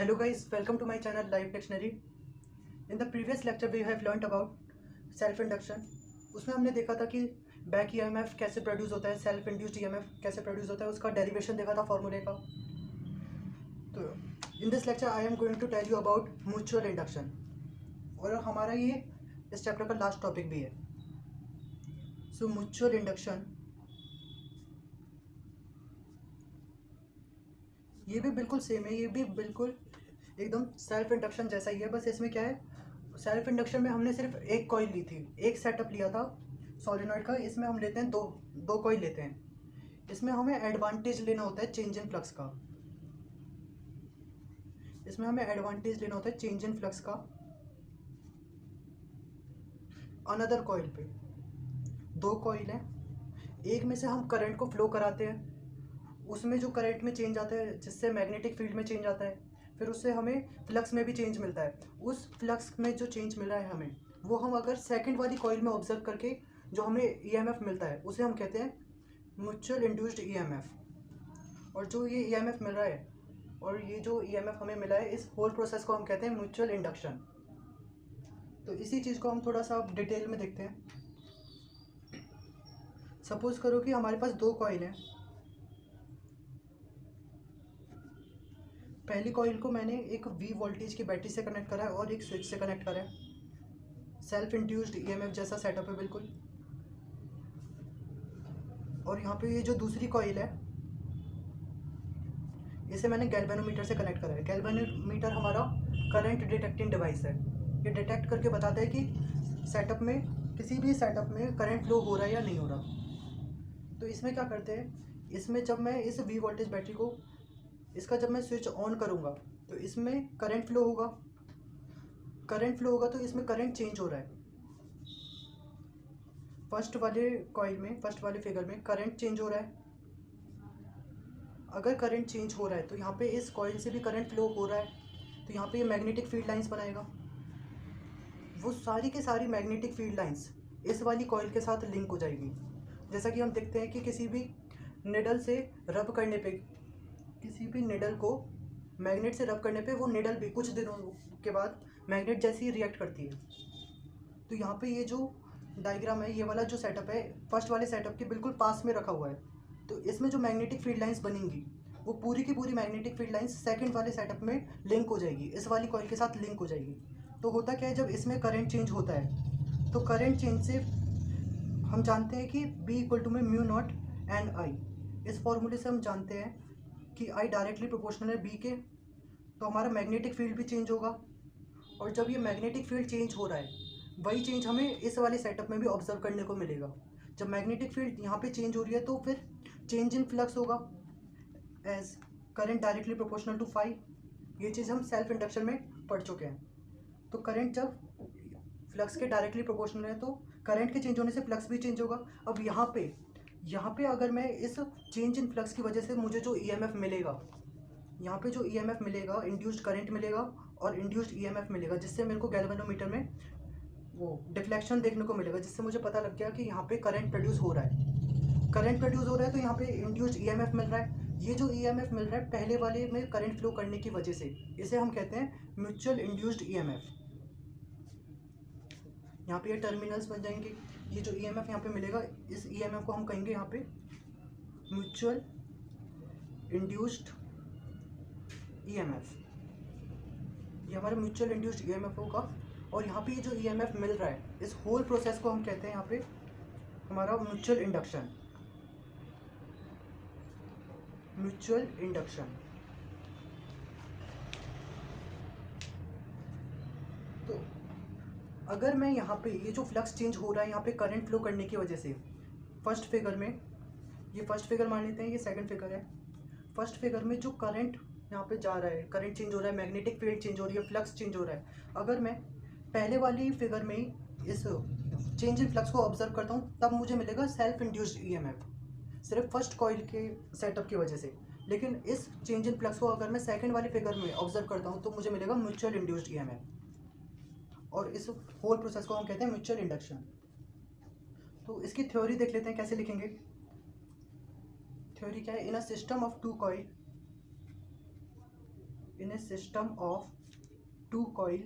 Hello guys, welcome to my channel Life Dictionary. In the previous lecture we have learnt about self induction. उसमें हमने देखा था कि back EMF कैसे produce होता है, सेल्फ इंड्यूस्ड ईएमएफ कैसे प्रोड्यूस होता है, उसका डेरिवेशन देखा था फॉर्मूले का. तो in this lecture I am going to tell you about mutual induction और हमारा ये इस चैप्टर का लास्ट टॉपिक भी है. सो म्यूचुअल इंडक्शन ये भी बिल्कुल सेम है, ये भी बिल्कुल एकदम सेल्फ इंडक्शन जैसा ही है. बस इसमें क्या है, सेल्फ इंडक्शन में हमने सिर्फ एक कॉइल ली थी, एक सेटअप लिया था सोलेनॉइड का. इसमें हम लेते हैं दो कॉइल लेते हैं. इसमें हमें एडवांटेज लेना होता है चेंज इन फ्लक्स का. इसमें हमें एडवांटेज लेना होता है चेंज इन फ्लक्स का. अनदर कॉइल पे दो कॉइल हैं, एक में से हम करंट को फ्लो कराते हैं, उसमें जो करंट में चेंज आता है जिससे मैग्नेटिक फील्ड में चेंज आता है, फिर उससे हमें फ्लक्स में भी चेंज मिलता है. उस फ्लक्स में जो चेंज मिल रहा है हमें, वो हम अगर सेकंड वाली कॉइल में ऑब्जर्व करके जो हमें ईएमएफ मिलता है उसे हम कहते हैं म्यूचुअल इंड्यूस्ड ईएमएफ. और जो ये ईएमएफ मिल रहा है और ये जो ईएमएफ हमें मिला है, इस होल प्रोसेस को हम कहते हैं म्यूचुअल इंडक्शन. तो इसी चीज़ को हम थोड़ा सा डिटेल में देखते हैं. सपोज करो कि हमारे पास दो कॉइल हैं. पहली कॉइल को मैंने एक V वोल्टेज की बैटरी से कनेक्ट करा है और एक स्विच से कनेक्ट करा है. सेल्फ इंड्यूस्ड ईएमएफ जैसा सेटअप है बिल्कुल. और यहाँ पे ये जो दूसरी कॉइल है, इसे मैंने गैल्वेनोमीटर से कनेक्ट करा है. गैल्वेनोमीटर हमारा करंट डिटेक्टिंग डिवाइस है. ये डिटेक्ट करके बताता है कि सेटअप में, किसी भी सेटअप में करंट फ्लो हो रहा है या नहीं हो रहा. तो इसमें क्या करते हैं, इसमें जब मैं इस V वोल्टेज बैटरी को, इसका जब मैं स्विच ऑन करूँगा तो इसमें करंट फ्लो होगा. करंट फ्लो होगा तो इसमें करंट चेंज हो रहा है. फर्स्ट वाले कॉइल में, फर्स्ट वाले फिगर में करंट चेंज हो रहा है. अगर करंट चेंज हो रहा है तो यहाँ पे इस कॉइल से भी करंट फ्लो हो रहा है. तो यहाँ पे ये मैग्नेटिक फील्ड लाइंस बनाएगा. वो सारी की सारी मैग्नेटिक फील्ड लाइंस इस वाली कॉइल के साथ लिंक हो जाएगी. जैसा कि हम देखते हैं कि किसी भी निडल से रब करने पे, किसी भी निडल को मैग्नेट से रब करने पे वो निडल भी कुछ दिनों के बाद मैग्नेट जैसी रिएक्ट करती है. तो यहाँ पे ये जो डायग्राम है, ये वाला जो सेटअप है फर्स्ट वाले सेटअप के बिल्कुल पास में रखा हुआ है. तो इसमें जो मैग्नेटिक फील्ड लाइंस बनेंगी, वो पूरी की पूरी मैग्नेटिक फील्ड लाइंस सेकंड वाले सेटअप में लिंक हो जाएगी, इस वाली कॉइल के साथ लिंक हो जाएगी. तो होता क्या है, जब इसमें करंट चेंज होता है तो करंट चेंज से हम जानते हैं कि B = म्यू नॉट एन आई. इस फॉर्मूले से हम जानते हैं कि I डायरेक्टली प्रोपोर्शनल है B के. तो हमारा मैग्नेटिक फील्ड भी चेंज होगा. और जब ये मैग्नेटिक फील्ड चेंज हो रहा है, वही चेंज हमें इस वाले सेटअप में भी ऑब्जर्व करने को मिलेगा. जब मैग्नेटिक फील्ड यहाँ पे चेंज हो रही है तो फिर चेंज इन फ्लक्स होगा as current directly proportional to phi. ये चीज़ हम सेल्फ इंडक्शन में पढ़ चुके हैं. तो करंट जब फ्लक्स के डायरेक्टली प्रोपोर्शनल है तो करंट के चेंज होने से फ्लक्स भी चेंज होगा. अब यहाँ पे अगर मैं इस चेंज इन फ्लक्स की वजह से मुझे जो ईएमएफ मिलेगा, यहाँ पे जो ईएमएफ मिलेगा, इंड्यूस्ड करंट मिलेगा और इंड्यूस्ड ईएमएफ मिलेगा, जिससे मेरे को गैल्वेनोमीटर में वो डिफ्लेक्शन देखने को मिलेगा, जिससे मुझे पता लग गया कि यहाँ पे करंट प्रोड्यूस हो रहा है. करंट प्रोड्यूस हो रहा है तो यहाँ पे इंड्यूस्ड ईएमएफ मिल रहा है. ये जो ईएमएफ मिल रहा है पहले वाले में करंट फ्लो करने की वजह से, इसे हम कहते हैं म्यूचुअल इंड्यूस्ड ईएमएफ. यहाँ पे ये टर्मिनल्स बन जाएंगे. ये जो ईएमएफ यहाँ पे मिलेगा, इस ईएमएफ को हम कहेंगे यहाँ पे म्यूचुअल इंड्यूस्ड ईएमएफ. ये हमारा म्यूचुअल इंड्यूस्ड ईएमएफ होगा. और यहाँ पे ये जो ईएमएफ मिल रहा है, इस होल प्रोसेस को हम कहते हैं यहाँ पे हमारा म्यूचुअल इंडक्शन. Mutual induction. तो अगर मैं यहाँ पे ये जो फ्लक्स चेंज हो रहा है यहाँ पे करंट फ्लो करने की वजह से, फर्स्ट फिगर में, ये फर्स्ट फिगर मान लेते हैं, ये सेकंड फिगर है. फर्स्ट फिगर में जो करंट यहाँ पे जा रहा है, करंट चेंज हो रहा है, मैग्नेटिक फील्ड चेंज हो रही है, फ्लक्स चेंज हो रहा है. अगर मैं पहले वाली फिगर में ही इस चेंज इन फ्लक्स को ऑब्जर्व करता हूँ, तब मुझे मिलेगा सेल्फ इंड्यूस्ड ईएमएफ, सिर्फ फर्स्ट कॉइल के सेटअप की वजह से. लेकिन इस चेंज इन फ्लक्स को अगर मैं सेकंड वाली फिगर में ऑब्जर्व करता हूँ तो मुझे मिलेगा म्यूचुअल इंड्यूस्ड ईएमएफ. और इस होल प्रोसेस को हम कहते हैं म्यूचुअल इंडक्शन. तो इसकी थ्योरी देख लेते हैं कैसे लिखेंगे. थ्योरी क्या है, in a system of two coil, in a system of two coil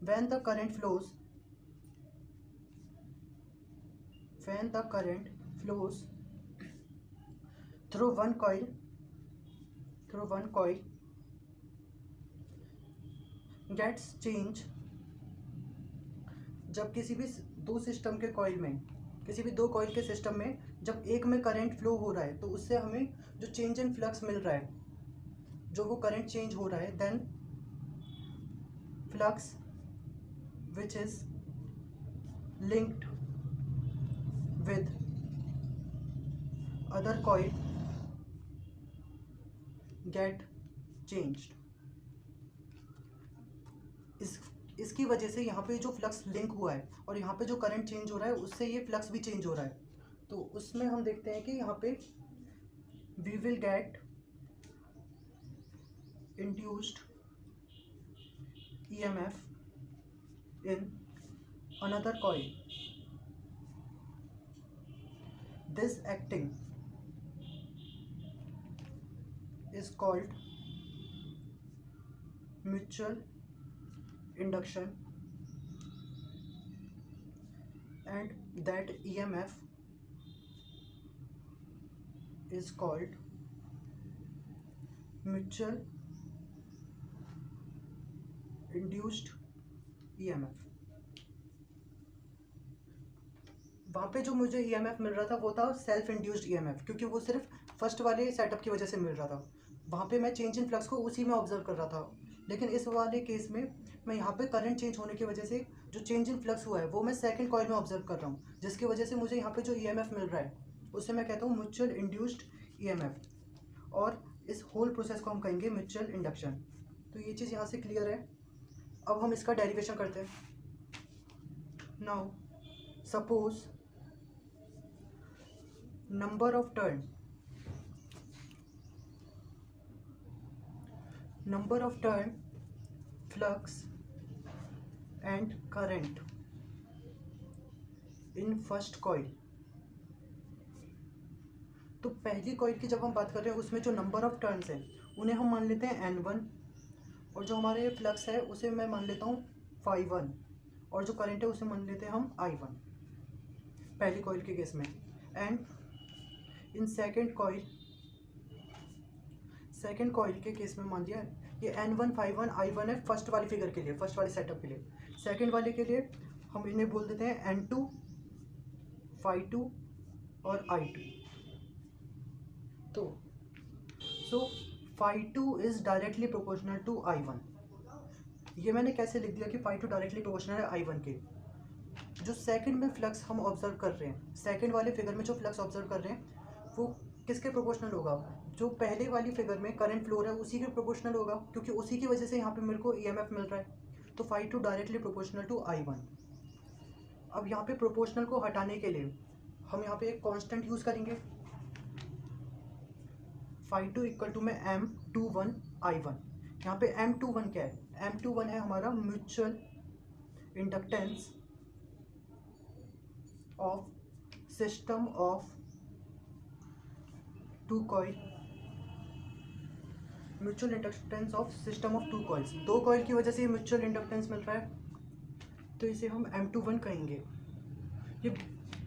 when the current flows through one coil gets change जब किसी भी दो सिस्टम के कॉइल में, किसी भी दो कॉइल के सिस्टम में जब एक में करंट फ्लो हो रहा है तो उससे हमें जो चेंज इन फ्लक्स मिल रहा है, जो वो करंट चेंज हो रहा है, then flux which is linked with other coil get changed. इसकी वजह से यहाँ पे जो फ्लक्स लिंक हुआ है और यहाँ पे जो करंट चेंज हो रहा है उससे ये फ्लक्स भी चेंज हो रहा है। तो उसमें हम देखते हैं कि यहाँ पे we will get induced EMF in another coil. This acting is called mutual induction, and that EMF is called mutual induced EMF। वहाँ पे जो मुझे EMF मिल रहा था वो था सेल्फ इंड्यूस्ड EMF, क्योंकि वो सिर्फ फर्स्ट वाले सेटअप की वजह से मिल रहा था। वहाँ पे मैं चेंज इन फ्लक्स को उसी में ऑब्जर्व कर रहा था, लेकिन इस वाले केस में मैं यहाँ पे करंट चेंज होने की वजह से जो चेंज इन फ्लक्स हुआ है वो मैं सेकंड कॉइल में ऑब्जर्व कर रहा हूँ, जिसकी वजह से मुझे यहाँ पे जो EMF मिल रहा है उसे मैं कहता हूँ म्यूचुअल इंड्यूस्ड EMF, और इस होल प्रोसेस को हम कहेंगे म्यूचुअल इंडक्शन। तो ये चीज़ यहाँ से क्लियर है। अब हम इसका डेरिवेशन करते हैं। Now suppose number of turn flux and current in first coil. तो पहली कॉइल की जब हम बात कर रहे हैं उसमें जो नंबर ऑफ टर्न्स हैं उन्हें हम मान लेते हैं N1, और जो हमारे फ्लक्स है उसे मैं मान लेता हूँ phi1, और जो करंट है उसे मान लेते हैं हम I1 पहली कॉइल के केस में। एंड इन सेकंड कॉइल के केस में मान लिया ये N1 phi1 I1 है फर्स्ट वाली फिगर के लिए, फर्स्ट वाले सेटअप के लिए। सेकंड वाले के लिए हम इन्हें बोल देते हैं N2 phi2 और I2। तो so phi2 is directly proportional to I1। ये मैंने कैसे लिख दिया कि phi2 डायरेक्टली प्रोपोर्शनल है I1 के। जो सेकंड में फ्लक्स हम ऑब्जर्व कर रहे हैं, सेकंड वाले फिगर में जो फ्लक्स ऑब्जर्व कर रहे हैं वो किसके प्रोपोर्शनल होगा? जो पहले वाली फिगर में करंट फ्लो है उसी के प्रोपोर्शनल होगा, क्योंकि उसी की वजह से यहाँ पे मेरे को EMF मिल रहा है। तो phi2 directly proportional to I1। अब यहाँ पे प्रोपोर्शनल को हटाने के लिए हम यहाँ पे एक कांस्टेंट यूज़ करेंगे। phi2 इक्वल टू में M21 I1। यहाँ पे M21 क्या है? M21 है हमारा mutual inductance of system of two coil, mutual inductance of system of two coils. दो कॉइल की वजह से ये म्यूचुअल इंडक्टेंस मिल रहा है, तो इसे हम M21 कहेंगे।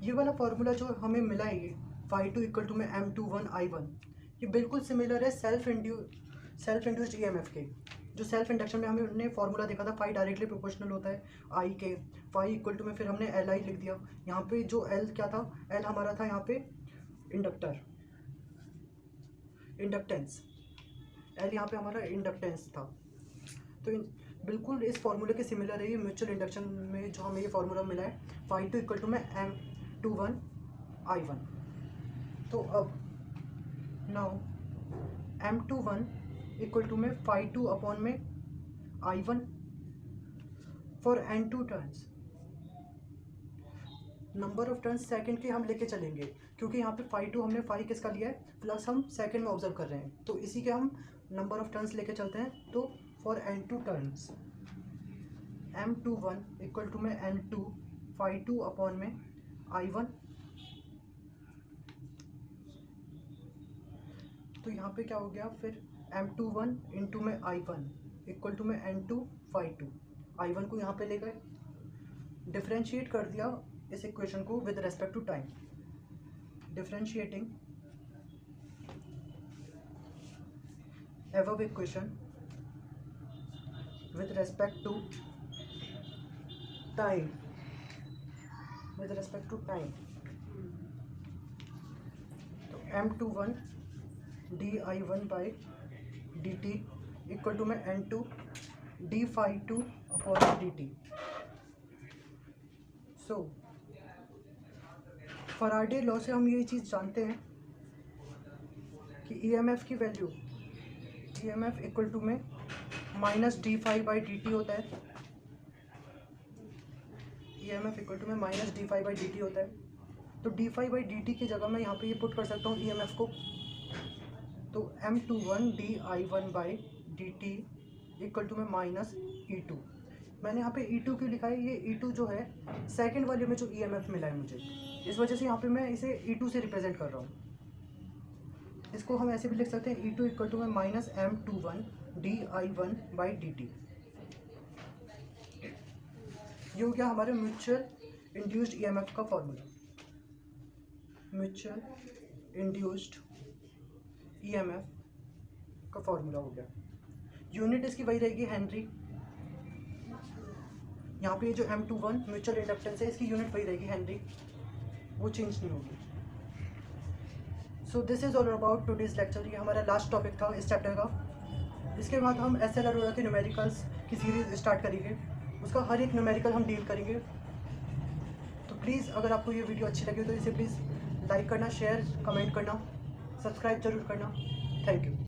ये वाला फॉर्मूला जो हमें मिला है ये phi2 इक्वल टू में M21 I1, ये बिल्कुल सिमिलर है सेल्फ इंड्यूस्ड EMF के। जो सेल्फ इंडक्शन में हमने फॉर्मूला देखा था, फाई डायरेक्टली प्रोपोर्शनल होता है आई के, फाई इक्वल टू में फिर हमने Li लिख दिया। यहाँ पे जो L क्या था? L हमारा था यहाँ पे इंडक्टेंस, L यहाँ पे हमारा इंडक्टेंस था। तो बिल्कुल इस फॉर्मूले के सिमिलर है ये म्यूचुअल इंडक्शन में जो हमें ये फॉर्मूला मिला है phi2 इक्वल टू में M21 I1। तो अब नाउ M21 इक्वल टू में phi2 अपॉन में I1 for N2 turns. Number of turns second के हम लेके चलेंगे, क्योंकि यहाँ पे phi2 हमने फाई किसका लिया है? फ्लक्स हम सेकंड में ऑब्जर्व कर रहे हैं, तो इसी के हम नंबर ऑफ टर्न्स लेके चलते हैं। तो for N2 turns M21 equal to में N2 phi2 अपॉन में I1। तो यहाँ पे क्या हो गया फिर M21 इंटू में I1 इक्वल टू में N2 phi2। I1 को यहाँ पे ले गए, डिफ्रेंशिएट कर दिया इस इक्वेशन को with respect to time. Differentiating above equation with respect to time, तो M21 di1 by dt equal to में N2 d phi2 upon dt। So Faraday law से हम ये चीज़ जानते हैं कि EMF की वैल्यू EMF इक्वल टू में minus d phi by d t होता है। EMF इक्वल टू में minus d phi by d t होता है। तो d phi by d t की जगह मैं यहाँ पे ये पुट कर सकता हूँ EMF को। तो M21 di1 by d t equal to में माइनस E2। मैंने यहाँ पे E2 क्यों लिखा है? ये E2 जो है सेकंड वाले में जो EMF मिला है मुझे, इस वजह से यहाँ पे मैं इसे E2 से रिप्रेजेंट कर रहा हूँ। इसको हम ऐसे भी लिख सकते हैं E2 इक्वल टू में minus M21 di1 by d T. ये हो गया हमारे म्यूचुअल इंड्यूस्ड EMF का फॉर्मूला। म्यूचुअल इंड्यूस्ड EMF का फॉर्मूला हो गया। यूनिट इसकी वही रहेगी हेनरी। यहाँ पे ये जो M21 म्यूचुअल इंडक्टेंस है इसकी यूनिट वही रहेगी हेनरी, वो चेंज नहीं होगी। So this is all about today's lecture. ये हमारा लास्ट टॉपिक था इस चैप्टर का। इसके बाद हम SL अरोड़ा के न्यूमेरिकल्स की सीरीज़ स्टार्ट करेंगे, उसका हर एक न्यूमेरिकल हम डील करेंगे। तो प्लीज़ अगर आपको ये वीडियो अच्छी लगी तो इसे प्लीज़ लाइक करना, शेयर, कमेंट करना, सब्सक्राइब जरूर करना। Thank you.